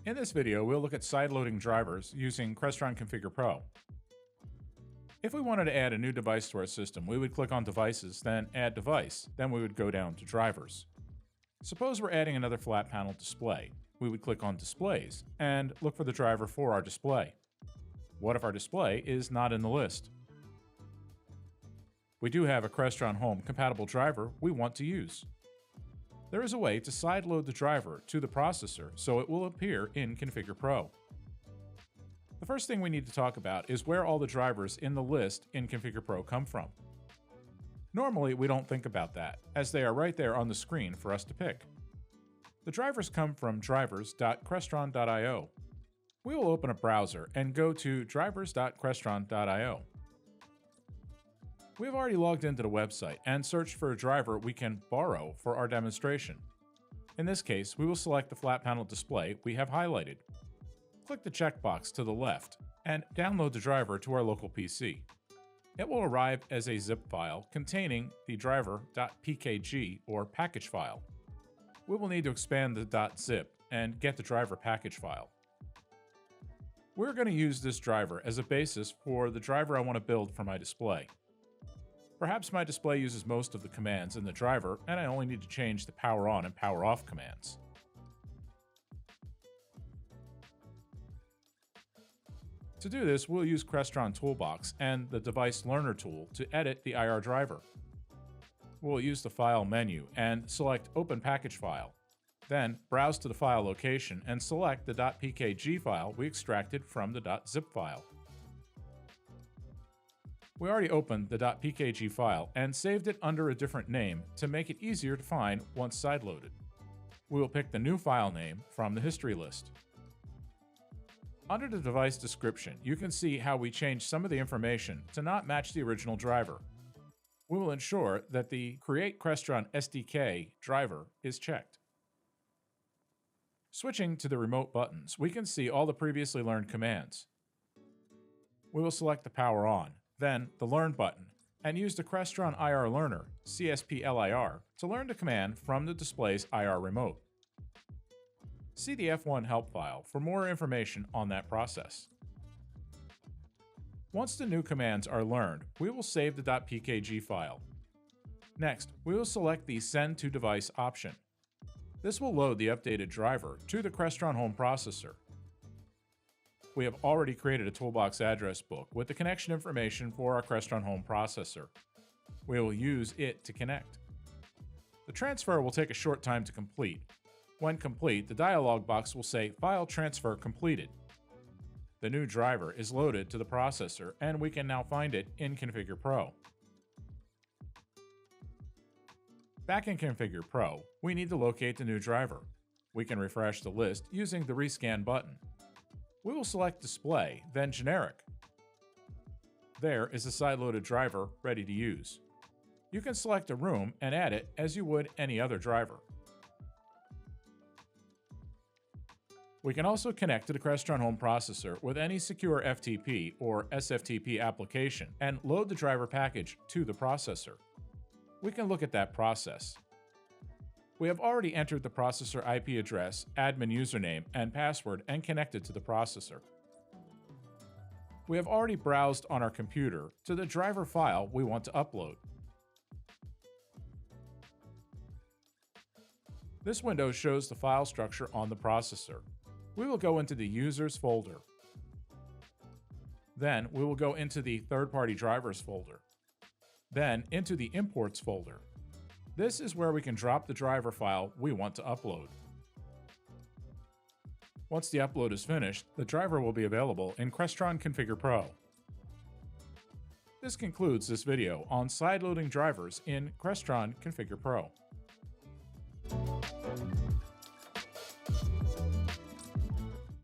In this video, we'll look at sideloading drivers using Crestron Configure Pro. If we wanted to add a new device to our system, we would click on Devices, then Add Device, then we would go down to Drivers. Suppose we're adding another flat panel display. We would click on Displays and look for the driver for our display. What if our display is not in the list? We do have a Crestron Home compatible driver we want to use. There is a way to sideload the driver to the processor so it will appear in Configure Pro. The first thing we need to talk about is where all the drivers in the list in Configure Pro come from. Normally, we don't think about that, as they are right there on the screen for us to pick. The drivers come from drivers.crestron.io. We will open a browser and go to drivers.crestron.io. We have already logged into the website and searched for a driver we can borrow for our demonstration. In this case, we will select the flat panel display we have highlighted. Click the checkbox to the left and download the driver to our local PC. It will arrive as a zip file containing the driver.pkg or package file. We will need to expand the .zip and get the driver package file. We're going to use this driver as a basis for the driver I want to build for my display. Perhaps my display uses most of the commands in the driver and I only need to change the power on and power off commands. To do this, we'll use Crestron Toolbox and the Device Learner tool to edit the IR driver. We'll use the File menu and select Open Package File. Then, browse to the file location and select the .pkg file we extracted from the .zip file. We already opened the .pkg file and saved it under a different name to make it easier to find once sideloaded. We will pick the new file name from the history list. Under the device description, you can see how we changed some of the information to not match the original driver. We will ensure that the Create Crestron SDK driver is checked. Switching to the remote buttons, we can see all the previously learned commands. We will select the Power On, then the Learn button, and use the Crestron IR Learner, CSP-LIR, to learn the command from the display's IR remote. See the F1 help file for more information on that process. Once the new commands are learned, we will save the .pkg file. Next, we will select the Send to Device option. This will load the updated driver to the Crestron Home processor. We have already created a Toolbox address book with the connection information for our Crestron Home processor. We will use it to connect. The transfer will take a short time to complete. When complete, the dialog box will say File Transfer Completed. The new driver is loaded to the processor and we can now find it in Configure Pro. Back in Configure Pro, we need to locate the new driver. We can refresh the list using the Rescan button. We will select Display, then Generic. There is the sideloaded driver ready to use. You can select a room and add it as you would any other driver. We can also connect to the Crestron Home processor with any secure FTP or SFTP application and load the driver package to the processor. We can look at that process. We have already entered the processor IP address, admin username, and password and connected to the processor. We have already browsed on our computer to the driver file we want to upload. This window shows the file structure on the processor. We will go into the Users folder. Then we will go into the Third-Party Drivers folder. Then into the Imports folder. This is where we can drop the driver file we want to upload. Once the upload is finished, the driver will be available in Crestron Configure Pro. This concludes this video on sideloading drivers in Crestron Configure Pro.